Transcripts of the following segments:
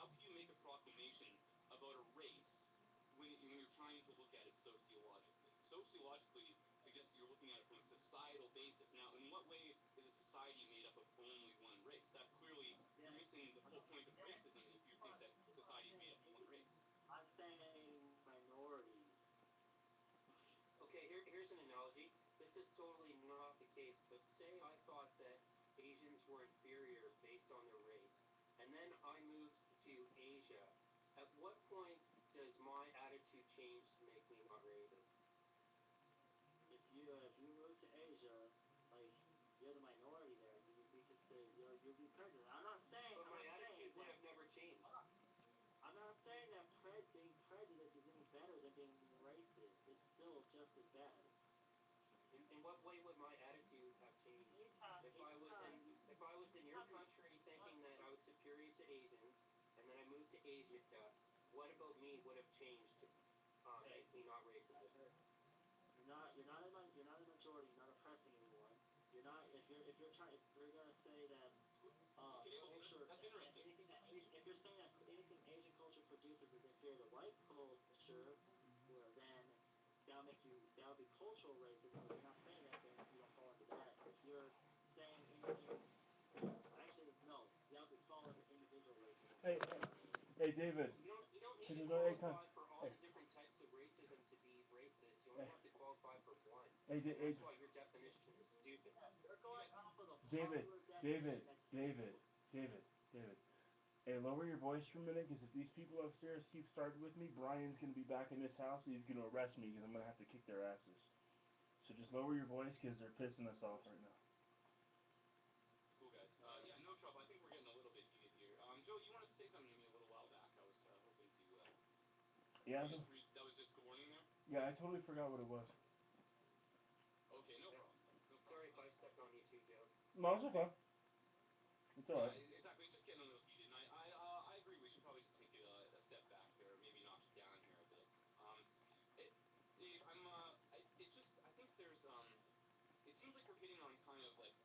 can you make a proclamation about a race when you're trying to look at it sociologically? Sociologically suggests that you're looking at it from a societal basis. Now, in what way is a society made up of only one race? That's clearly missing the whole point of racism if you think that society is made up of one race. I'm saying minorities. Okay, here's an analogy. This is totally not the case, but say I thought that Asians were inferior based on their race, and then I moved to Asia. At what point does my attitude change to make me not racist? If you move to Asia, like you're the minority there, you could say you'll be president. But my attitude would have never changed. I'm not saying that being prejudiced is any better than being racist. It's still just as bad. In what way would my attitude have changed? If I was in your country thinking that I was superior to Asians, and then I moved to Asia, what about me would have changed to make me not racist? You're not a majority. You're not oppressing anyone. You're not. If you're gonna say that culture, That's interesting. if you're saying that anything Asian culture produces is inferior to white culture, well then that would be cultural racism. If you're not saying that, then you don't fall into that. If you're saying anything, actually no, that would fall into individual racism. Hey, David. You don't need to qualify for all the different types of racism to be racist. You only have to qualify for one. That's why your definition is stupid. They're going off of the David. Hey, lower your voice for a minute, because if these people upstairs keep starting with me, Brian's going to be back in this house and he's going to arrest me because I'm going to have to kick their asses. So just lower your voice because they're pissing us off right now. Cool, guys. Yeah, no trouble. I think we're getting a little bit heated here. Joe, you wanted to say something to me a little while back. I was hoping to... Yeah. That was just the warning there? Yeah, I totally forgot what it was. Okay, no problem. Sorry if I stepped on you too, Joe. No, it's okay. It's alright. Yeah, exactly. It's just getting a little heated, and I agree. We should probably just take a step back there, maybe knock it down here a bit. Dave, it's just, I think there's, it seems like we're hitting on kind of like,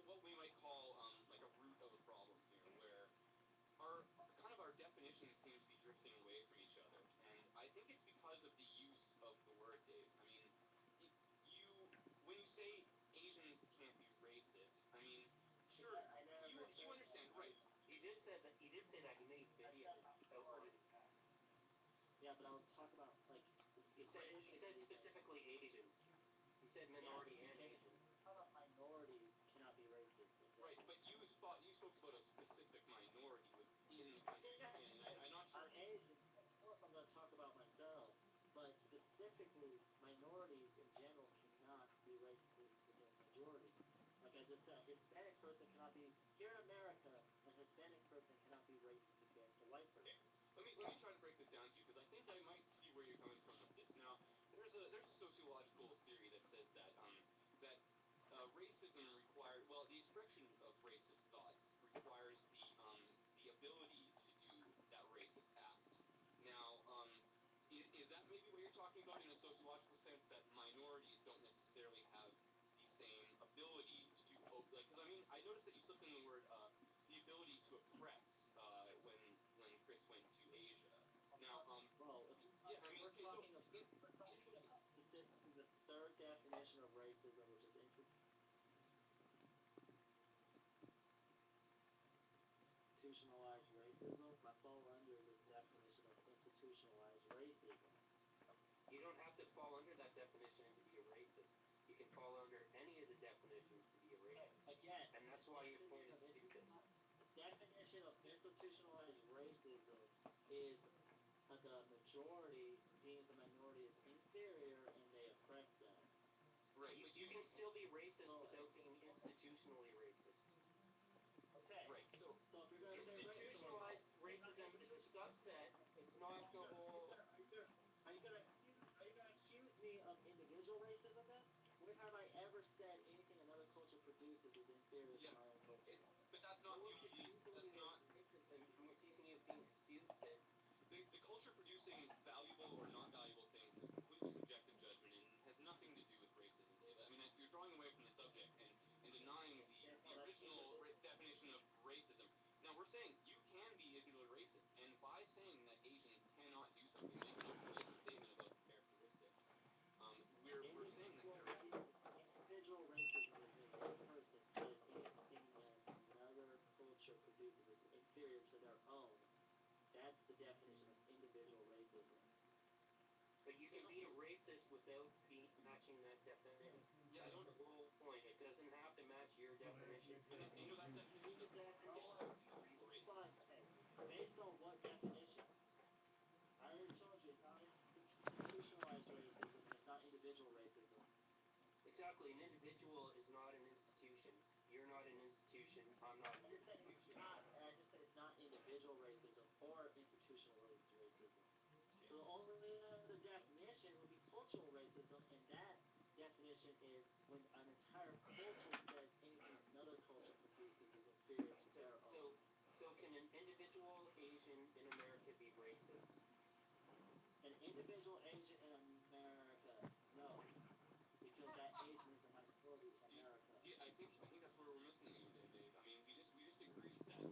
what we might call, like a root of a problem here, where our definitions seem to be drifting away from each other, and I think it's because of the use of the word, Dave. I mean, when you say Asians can't be racist, I mean, sure, you understand, right? He did say that. He made videos outlining. Yeah, but I was talking about like he said specifically Asians. He said minority and Asians. Minorities cannot be racist. Right, but you spoke about a specific minority within the country, and I'm not sure. I'm Asian. Of course, I'm going to talk about myself, but specifically, minorities in general cannot be racist against majority. Like I just said, a Hispanic person cannot be here in America. A Hispanic person cannot be racist against a white person. Let me try to break this down to you, because I think I might see where you're coming from with this. Now, there's a sociological theory that says that racism the expression of racist thoughts requires the ability to do that racist act. Now, is that maybe what you're talking about in a sociological sense, that minorities don't necessarily have the same ability to do, because I mean, I noticed that you slipped in the word the ability to oppress when Chris went to Asia. Now, yeah, I mean, we're okay, talking so interesting. Specifically, the third definition of racism, which is institutionalized racism, I fall under this definition of institutionalized racism. You don't have to fall under that definition to be a racist. You can fall under any of the definitions to be a racist. Again, and that's why your point is stupid. The definition of institutionalized racism is the majority deems the minority as inferior and they oppress them. Right, but you can still be racist without being institutionally racist. Okay. Right. So if you're going to say institutionalized racism is a subset. It's not the whole. Are you going to accuse me of individual racism then? When have I ever said anything another culture produces is inferior to my own culture? But that's not the only. That's not. I'm accusing you of being stupid. The culture producing valuable or not valuable things is completely subjective judgment and has nothing to do with racism, David. I mean, you're drawing away from the subject and denying the original definition of racism. Now, we're saying you can be something, making a blanket statement about the characteristics. We're saying that Individual there's individual racism is when one person says anything that another culture produces is inferior to their own. That's the definition of individual racism. But you see, I can don't be a racist without matching that definition. yeah, I That's don't the whole point. It doesn't have to match your definition. but that, that definition Whose doesn't definition? apply to racist. But hey, based on what definition? I already told you it's not institutionalized racism and it's not individual racism. Exactly. An individual is not an institution. You're not an institution. I'm not an institution. I just said it's not individual racism or institutionalized racism. Okay. So the only other definition would be cultural racism, and that definition is when an entire culture says anything another culture produces is inferior to So, their own. so, so can an individual Asian in America be racist? An individual Asian in America, no, because that Asian is a minority in America. I think that's where we're missing you there, Dave. I mean, we just agreed that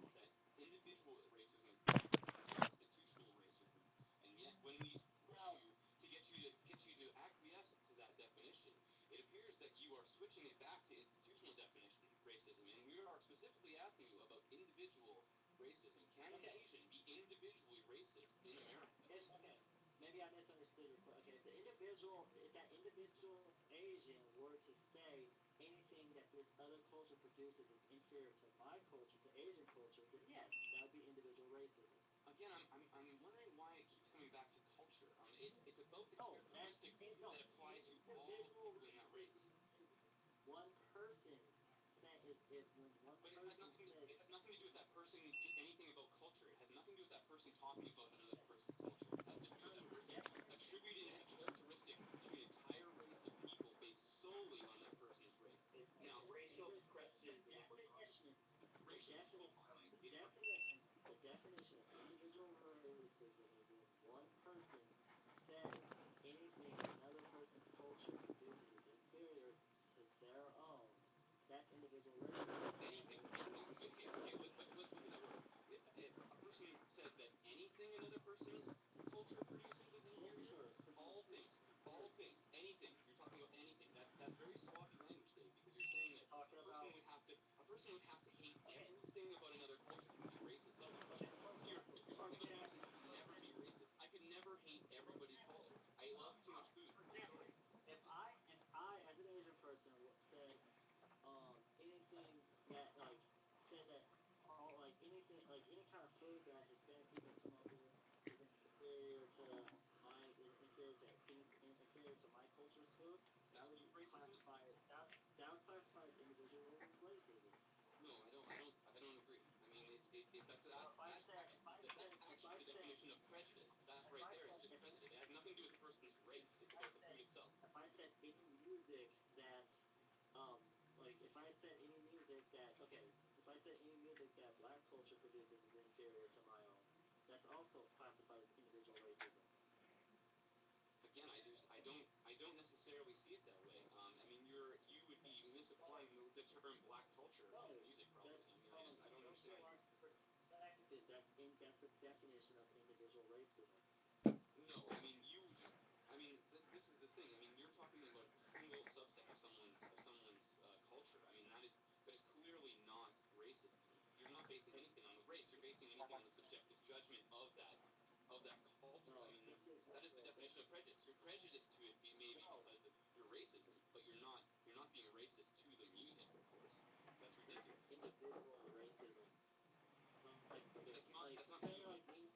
individual racism is different from institutional racism, and yet when we push Well, you to get you to acquiesce to that definition, it appears that you are switching it back to institutional definition racism, and we are specifically asking you about individual racism. Can an okay, Asian be individually racist in America? okay. Maybe I misunderstood your question. Okay, if that individual Asian were to say anything that this other culture produces is inferior to my culture, to Asian culture, then yes, that would be individual racism. Again, I'm wondering why it keeps coming back to culture. It's about the No, that's characteristics no. that apply to all Individual people in that race. racism is one person saying is if when one But person says it has nothing to do with that person anything about culture. It has nothing to do with that person talking about another person's culture. It has to do with that the person attributing a characteristic to an entire race of people based solely on that person's race. It's Now, racial the prejudice we're talking definition, racial profiling. the definition of individual racism is when one person says anything another person's culture produces is inferior to their own. That's individual racism. Anything. Okay. Let's look at that word. If a person says that anything another person's culture produces is inferior, Culture all produces. things, anything. You're talking about anything. That's very sloppy language, Dave, because you're saying that Talking about a person would have to hate okay, everything about another culture to be racist of it. But okay, you're for talking about example, person who could never be racist. I could never hate everybody's culture. I love too much food. for I'm example, sorry. if I as an Asian person said anything that like said that all like anything like any kind of food that Hispanic people come up with is inferior to inferior to my culture's food, that That's would food racism. classify that would classify as individual racism. No, I don't agree. I mean, Well, that's actually the definition of prejudice. That's right there. It's just if prejudice. It has nothing to do with the person's race. It's I about the said food itself. if I said any music that um like if I said any music that okay if I said any music that black culture produces is inferior to my own, that's also classified as individual racism. Again, I don't necessarily see it that way. I mean, you would be misapplying the term black culture No, in music probably. I mean, I don't understand. That's the definition of individual racism. No, I mean this is the thing. I mean, you're talking about a single subset of someone's culture. I mean, that is clearly not racist. You're not basing anything on the race. You're basing anything on the subjective judgment of that culture. I No, mean, this is that is the definition of prejudice. You're prejudiced to it maybe no. because of your racism, but you're not being racist to the music, of course. That's ridiculous. Individual racism. Like That's not say being like me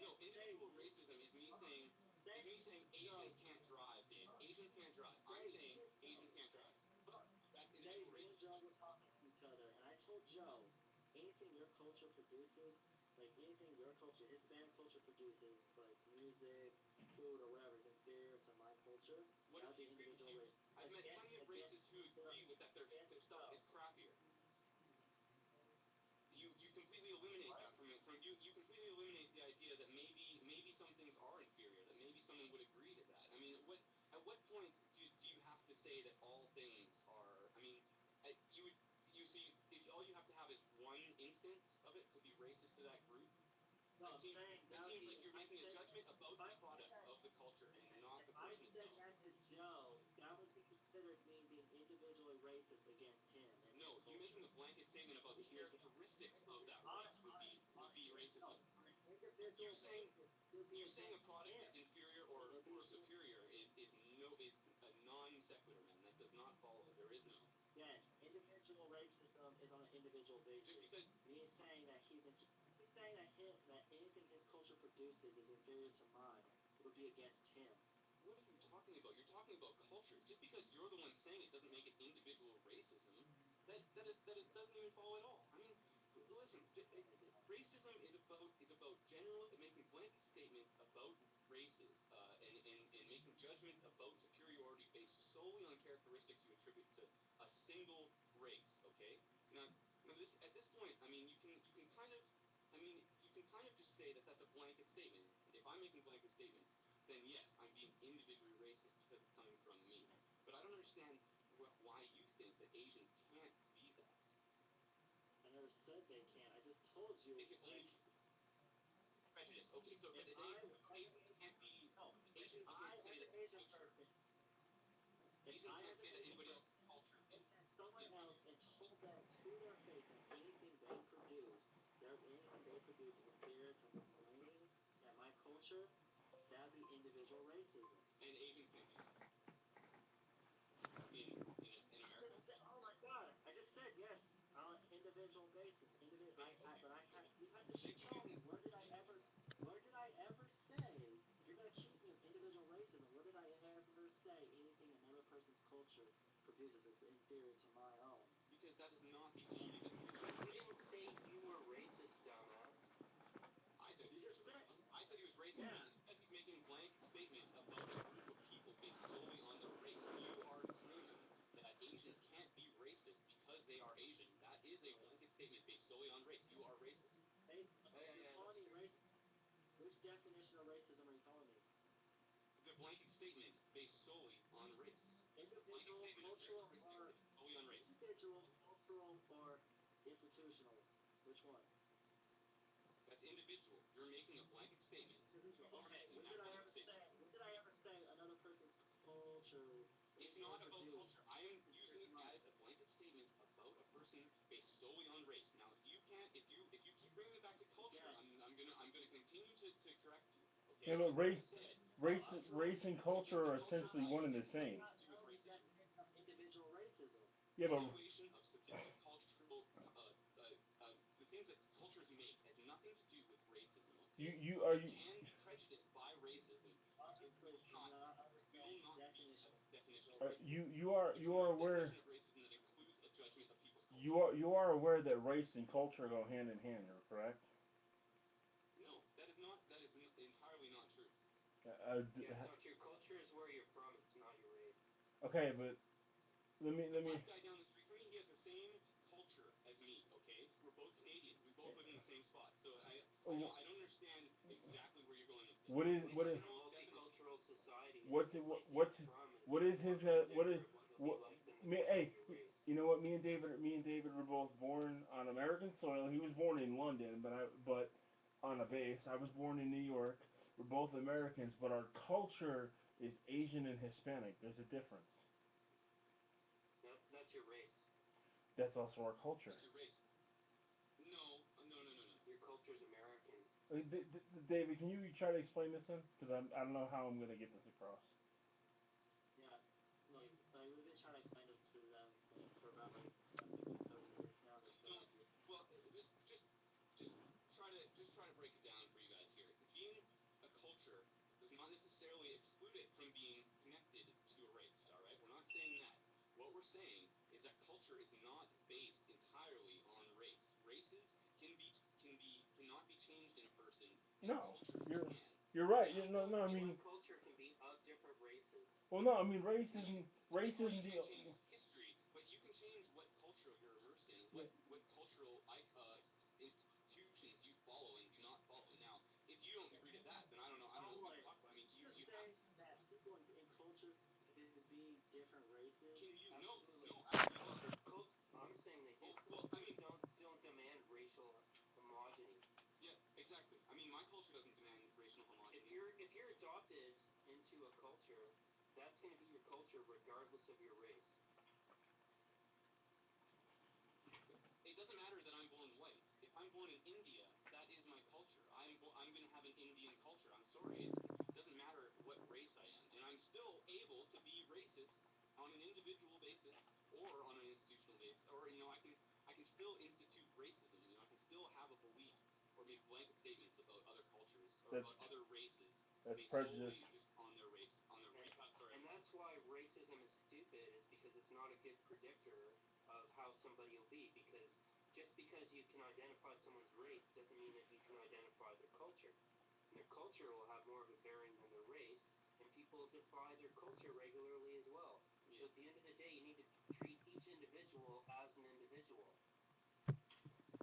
no, say individual racism is me saying no Asians can't drive, Dave. Asians can't drive. I'm saying Asians can't drive. That's say individual me and racism Joe to me. were talking to each other, and I told Joe, anything your culture produces, like anything your culture, Hispanic culture produces, like music, food, or whatever, is inferior to my culture, What that if would be you if individual you race. I've met plenty of racists who agree with that their stuff is crappier. You completely eliminate What? that from you completely eliminate the idea that maybe some things are inferior, that maybe someone would agree to that. I mean, at what point do you have to say that all things are? I mean, you would you see all you have to have is one instance of it to be racist to that group. No, I'm saying That that would seems be like if you're I making a said judgment about if the I said product that of the culture and not if the I person said itself. that to Joe, that would be considered me being individually racist against him and his No, you culture. making a blanket statement about the Because characteristics of that on race would be no, racism. on an You individual saying basis, it would be you saying a against product him. is inferior It would be or superior is a non sequitur, man. That does not follow. There is no. again, individual racism is on an individual Just basis. because Me saying that he's saying that anything his culture produces is inferior to mine would be against him. what are you talking about? You're talking about culture. Just because you're the one saying it doesn't make it individual racism. That doesn't even follow at all. I mean, listen, racism is about general making blanket statements about races and making judgments about superiority based solely on characteristics you attribute to a single race. Okay, now, now this at this point, I mean, you can kind of. I mean, you can kind of just say that that's a blanket statement. If I'm making blanket statements, then yes, I'm being individually racist because it's coming from me. But I don't understand why you think that Asians can't be that. I never said they can't. I just told you. They can only be prejudice. Okay, so but If they I Asians can't be no, if Asians I can't as say an that Asian culture. person, if Asians I can't as an say that Asian anybody person else's culture. looked at someone else and told them to their face that anything they produce, anything they produce is inferior to claiming that my culture, that'd be individual racism. And Asians can't do that in I America. just said, oh my god, I just said yes on an individual basis. But I had you had to Shit, show me where did I ever say you're gonna accuse me of individual racism? Where did I ever say anything another person's culture produces is inferior to my own? because that is not the only definition of You racism. didn't say you were racist, dumbass. I said You he was just said racist. I said he was racist yeah. because he's making blanket statements about a group of people based solely on their race. You are claiming that Asians can't be racist because they are Asian. That is a blanket statement based solely on race. You are racist. You're calling me racist. Which definition of racism are you calling me? The blanket statement based solely on race. Blanket Individual, statement of cultural, characteristics or based solely on race. individual, cultural, or institutional? Which one? That's individual. You're making a blanket statement. Individual. You are Okay. making that blanket statement. When did I ever say another person's culture? It's Anything they not about produce? culture. I am using it as a blanket statement about a person based solely on race. Now, if you can't, if you keep bringing it back to culture, Yeah. I'm gonna continue to correct you. Okay. Yeah, but I said race and culture are cultural essentially one values and have the same. nothing to do with That was the racism. definition of individual racism. Yeah, but Valuation of subjective cultural the things that cultures make has nothing to do with racism. Okay. you are You you can be prejudiced by racism. It Obviously, you're not will understanding the not be a definition of definition of individual racism. It's you not are a definition aware of racism that includes a judgment of people's culture. you are aware that race and culture go hand in hand here, correct? No, that is not. That is entirely not true. Yeah, it's not true. Culture is where you're from. It's not your race. Okay, but The let me. black guy down the street from me, he has the same culture as me. Okay, we're both Canadians. We both live in the same spot. So I don't understand exactly where you're going with this. What is We what live is in a multicultural society, and what's the it, place that what's you're from is what is his what is different. What you'll what be like than me, depends on hey, your race. you know what, me and David were both born on American soil. He was born in London, but on a base. I was born in New York. We're both Americans, but our culture is Asian and Hispanic. There's a difference. That's your race. That's also our culture. That's your race. No, no, no, no, no, no. Your culture's American. David, can you try to explain this then? Because I don't know how I'm gonna get this across. Yeah, like we've been trying to explain this to them for about like 30 minutes now. They're still No, not getting. well, just try to break it down for you guys here. Being a culture does not necessarily exclude it from being connected to a race. All right, we're not saying that. What we're saying is that culture is not based entirely on race. Races cannot be changed in a person, and No, cultures you're can. you're right. Now, No, I One mean, culture can be of different races. well, no, I mean, Well, you racism can't the change history, but you can change what culture you're immersed in, yeah, what cultural institutions you follow and do not follow. Now, if you don't agree to that, then I don't know what we can talk about. I mean, You're you have saying that people in cultures can be different races. can you Absolutely. no absolutely not. I'm saying they do. Well, I Cultures mean, don't demand racial homogeny. yeah, exactly. I mean, my culture doesn't demand racial homogeneity. If you're adopted into a culture, that's going to be your culture regardless of your race. It doesn't matter that I'm born white. If I'm born in India, that is my culture. I'm going to have an Indian culture. I'm sorry. It doesn't matter what race I am. And I'm still able to be racist on an individual basis or on an institutional basis. Or, I can still institute racism. I can still have a belief or make blanket statements about other cultures or about other races based prejudice. solely just on their race, sorry. And that's why racism is stupid, is because it's not a good predictor of how somebody will be, because just because you can identify someone's race doesn't mean that you can identify their culture. And their culture will have more of a bearing than their race, and people defy their culture regularly as well. So at the end